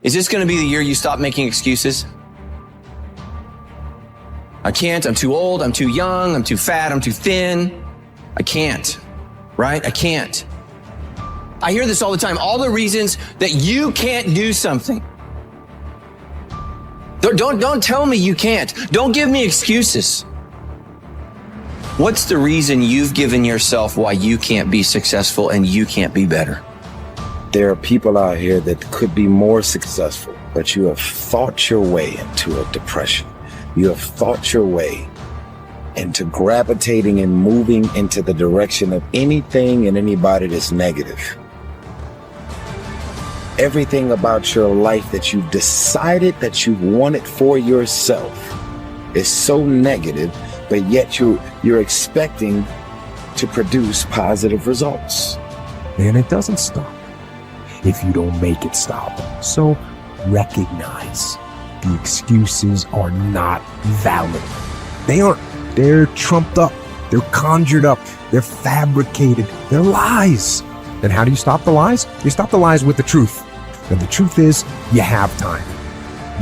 Is this going to be the year you stop making excuses? I can't, I'm too old, I'm too young, I'm too fat, I'm too thin. I can't, right? I can't. I hear this all the time, all the reasons that you can't do something. Don't tell me you can't. Don't give me excuses. What's the reason you've given yourself why you can't be successful and you can't be better? There are people out here that could be more successful, but you have thought your way into a depression. You have thought your way into gravitating and moving into the direction of anything and anybody that's negative. Everything about your life that you've decided that you want it for yourself is so negative, but yet you're expecting to produce positive results. And it doesn't stop if you don't make it stop. So recognize the excuses are not valid. They aren't. They're trumped up. They're conjured up. They're fabricated. They're lies. And how do you stop the lies? You stop the lies with the truth. And the truth is, you have time.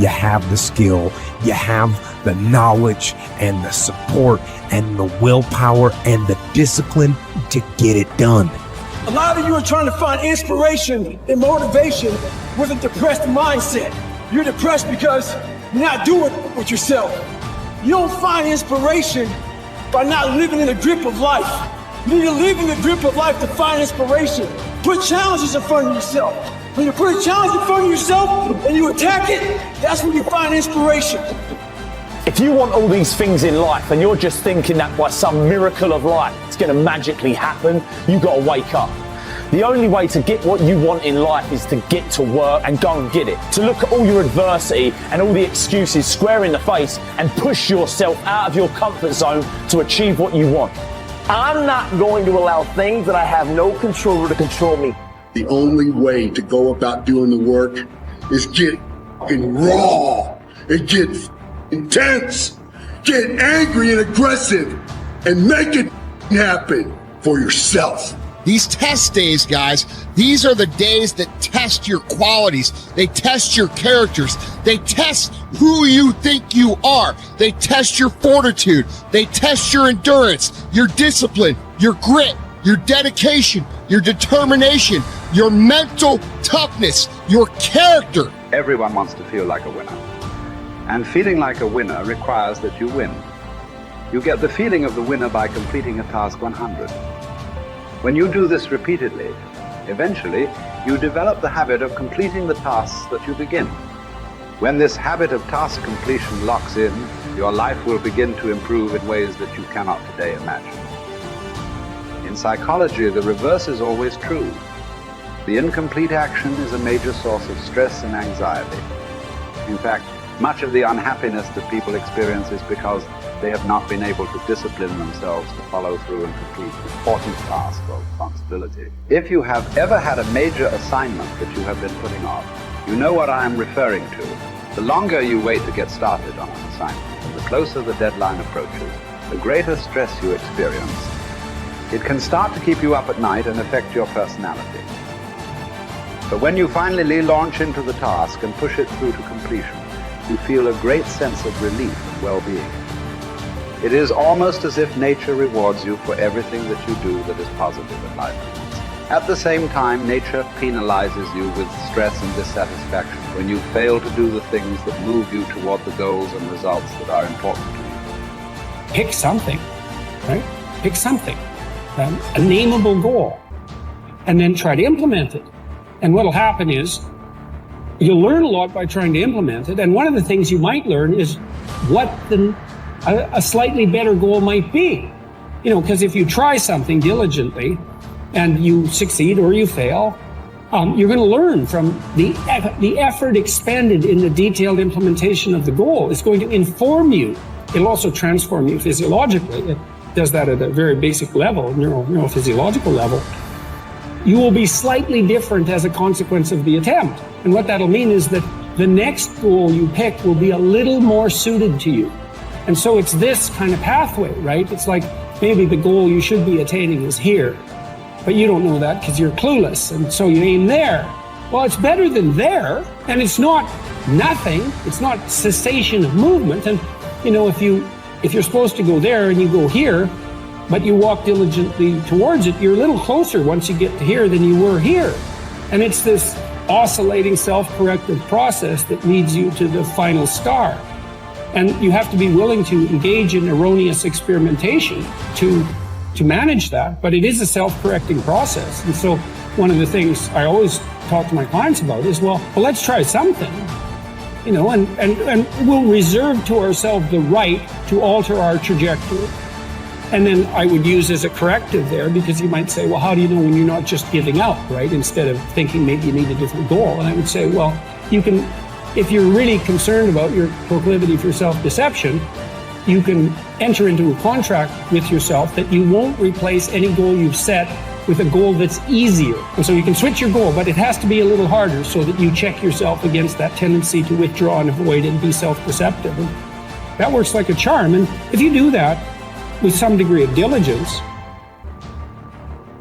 You have the skill. You have the knowledge and the support and the willpower and the discipline to get it done. A lot of you are trying to find inspiration and motivation with a depressed mindset. You're depressed because you're not doing it with yourself. You don't find inspiration by not living in the grip of life. You need to live in the grip of life to find inspiration. Put challenges in front of yourself. When you put a challenge in front of yourself and you attack it, that's when you find inspiration. If you want all these things in life and you're just thinking that by some miracle of life it's going to magically happen, you got to wake up. The only way to get what you want in life is to get to work and go and get it. To look at all your adversity and all the excuses square in the face and push yourself out of your comfort zone to achieve what you want. I'm not going to allow things that I have no control over to control me. The only way to go about doing the work is get raw and get intense, get angry and aggressive, and make it happen for yourself. These test days, guys, these are the days that test your qualities. They test your characters. They test who you think you are. They test your fortitude. They test your endurance, your discipline, your grit, your dedication, your determination, your mental toughness, your character. Everyone wants to feel like a winner. And feeling like a winner requires that you win. You get the feeling of the winner by completing a task 100. When you do this repeatedly, eventually you develop the habit of completing the tasks that you begin. When this habit of task completion locks in, your life will begin to improve in ways that you cannot today imagine. In psychology, the reverse is always true. The incomplete action is a major source of stress and anxiety. In fact, much of the unhappiness that people experience is because they have not been able to discipline themselves to follow through and complete an important task or responsibility. If you have ever had a major assignment that you have been putting off, you know what I am referring to. The longer you wait to get started on an assignment, and the closer the deadline approaches, the greater stress you experience. It can start to keep you up at night and affect your personality. But when you finally launch into the task and push it through to completion, you feel a great sense of relief and well-being. It is almost as if nature rewards you for everything that you do that is positive in life. At the same time, nature penalizes you with stress and dissatisfaction when you fail to do the things that move you toward the goals and results that are important to you. Pick something, right? Pick something, a nameable goal, and then try to implement it. And what'll happen is you'll learn a lot by trying to implement it. And one of the things you might learn is what a slightly better goal might be. You know, because if you try something diligently and you succeed or you fail, you're going to learn from the effort expended in the detailed implementation of the goal. Is going to inform you. It'll also transform you physiologically. It does that at a very basic level, neurophysiological level. You will be slightly different as a consequence of the attempt. And what that'll mean is that the next goal you pick will be a little more suited to you. And so it's this kind of pathway, right? It's like maybe the goal you should be attaining is here, but you don't know that because you're clueless. And so you aim there. Well, it's better than there, and it's not nothing. It's not cessation of movement. And, you know, if you're supposed to go there and you go here, but you walk diligently towards it, you're a little closer once you get to here than you were here. And it's this oscillating self-corrective process that leads you to the final star. And you have to be willing to engage in erroneous experimentation to manage that, but it is a self-correcting process. And so one of the things I always talk to my clients about is, well, let's try something, you know, and we'll reserve to ourselves the right to alter our trajectory. And then I would use as a corrective there, because you might say, well, how do you know when you're not just giving up, right? Instead of thinking maybe you need a different goal. And I would say, well, you can, if you're really concerned about your proclivity for self-deception, you can enter into a contract with yourself that you won't replace any goal you've set with a goal that's easier. And so you can switch your goal, but it has to be a little harder so that you check yourself against that tendency to withdraw and avoid and be self-deceptive. And that works like a charm. And if you do that with some degree of diligence,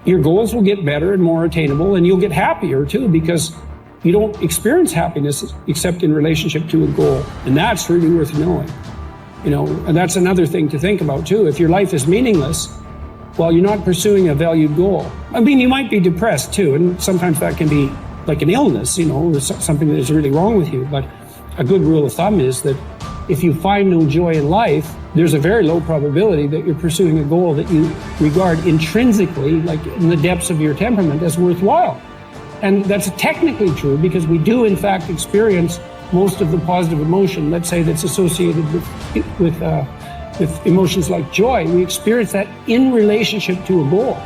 your goals will get better and more attainable, and you'll get happier too, because you don't experience happiness except in relationship to a goal. And that's really worth knowing. You know, and that's another thing to think about too. If your life is meaningless, well, you're not pursuing a valued goal. I mean, you might be depressed too, and sometimes that can be like an illness, you know, or something that is really wrong with you. But a good rule of thumb is that if you find no joy in life, there's a very low probability that you're pursuing a goal that you regard intrinsically, like in the depths of your temperament, as worthwhile. And that's technically true, because we do in fact experience most of the positive emotion, let's say, that's associated with emotions like joy. We experience that in relationship to a goal.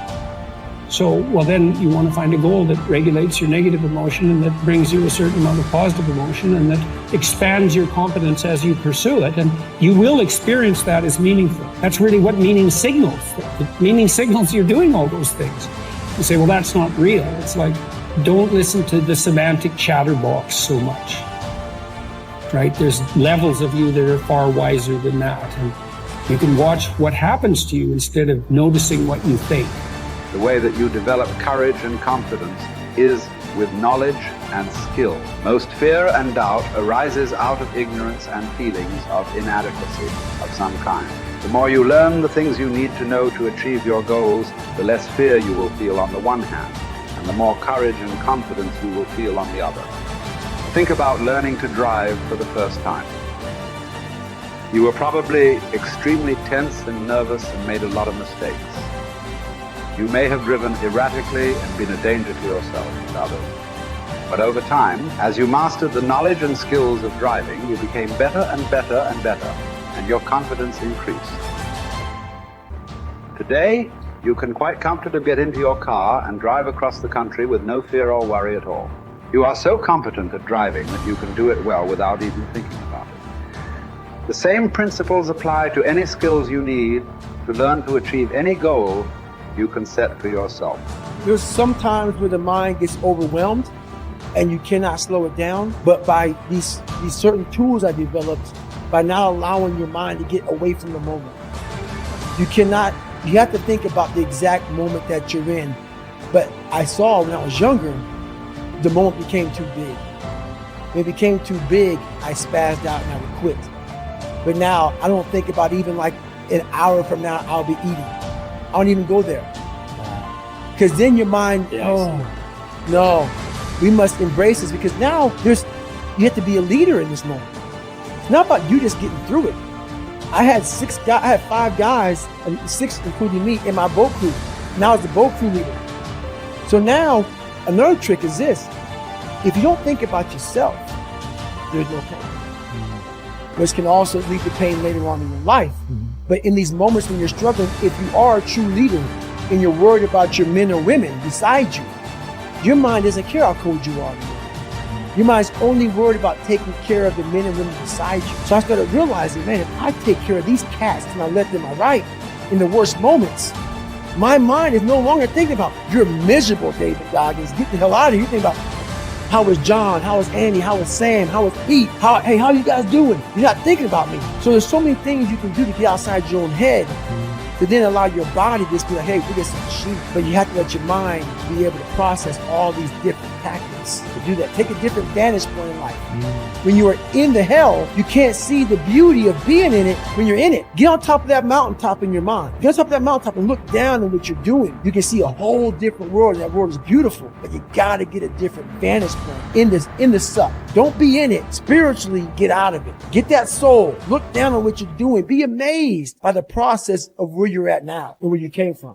So, well, then you want to find a goal that regulates your negative emotion and that brings you a certain amount of positive emotion and that expands your competence as you pursue it. And you will experience that as meaningful. That's really what meaning signals. Meaning signals you're doing all those things. You say, well, that's not real. It's like, don't listen to the semantic chatterbox so much. Right? There's levels of you that are far wiser than that. And you can watch what happens to you instead of noticing what you think. The way that you develop courage and confidence is with knowledge and skill. Most fear and doubt arises out of ignorance and feelings of inadequacy of some kind. The more you learn the things you need to know to achieve your goals, the less fear you will feel on the one hand, and the more courage and confidence you will feel on the other. Think about learning to drive for the first time. You were probably extremely tense and nervous and made a lot of mistakes. You may have driven erratically and been a danger to yourself and others. But over time, as you mastered the knowledge and skills of driving, you became better and better and better, and your confidence increased. Today, you can quite comfortably get into your car and drive across the country with no fear or worry at all. You are so competent at driving that you can do it well without even thinking about it. The same principles apply to any skills you need to learn to achieve any goal you can set for yourself. There's some times where the mind gets overwhelmed and you cannot slow it down, but by these certain tools I developed, by not allowing your mind to get away from the moment. You have to think about the exact moment that you're in. But I saw when I was younger, the moment became too big. When it became too big, I spazzed out and I would quit. But now I don't think about even like an hour from now, I'll be eating. I don't even go there. Because then your mind, oh, no, we must embrace this, because now you have to be a leader in this moment. It's not about you just getting through it. I had 5 guys, and 6 including me, in my boat crew. Now I was the boat crew leader. So now, another trick is this. If you don't think about yourself, there's no pain. Which can also lead to pain later on in your life. But in these moments when you're struggling, if you are a true leader and you're worried about your men or women beside you, your mind doesn't care how cold you are. Your mind's only worried about taking care of the men and women beside you. So I started realizing, man, if I take care of these cats and I let them right in the worst moments, my mind is no longer thinking about, you're miserable, David Goggins, get the hell out of here. You think about, how is John? How is Andy? How is Sam? How is Pete? Hey, how you guys doing? You're not thinking about me. So there's so many things you can do to get outside your own head to then allow your body to just be like, hey, we're just some sheep. But you have to let your mind be able to process all these different tactics to do that. Take a different vantage point in life. When you are in the hell, you can't see the beauty of being in it when you're in it. Get on top of that mountaintop in your mind. Get on top of that mountaintop and look down on what you're doing. You can see a whole different world, and that world is beautiful, but you gotta get a different vantage point in the suck. Don't be in it. Spiritually, get out of it. Get that soul. Look down on what you're doing. Be amazed by the process of where you're at now and where you came from.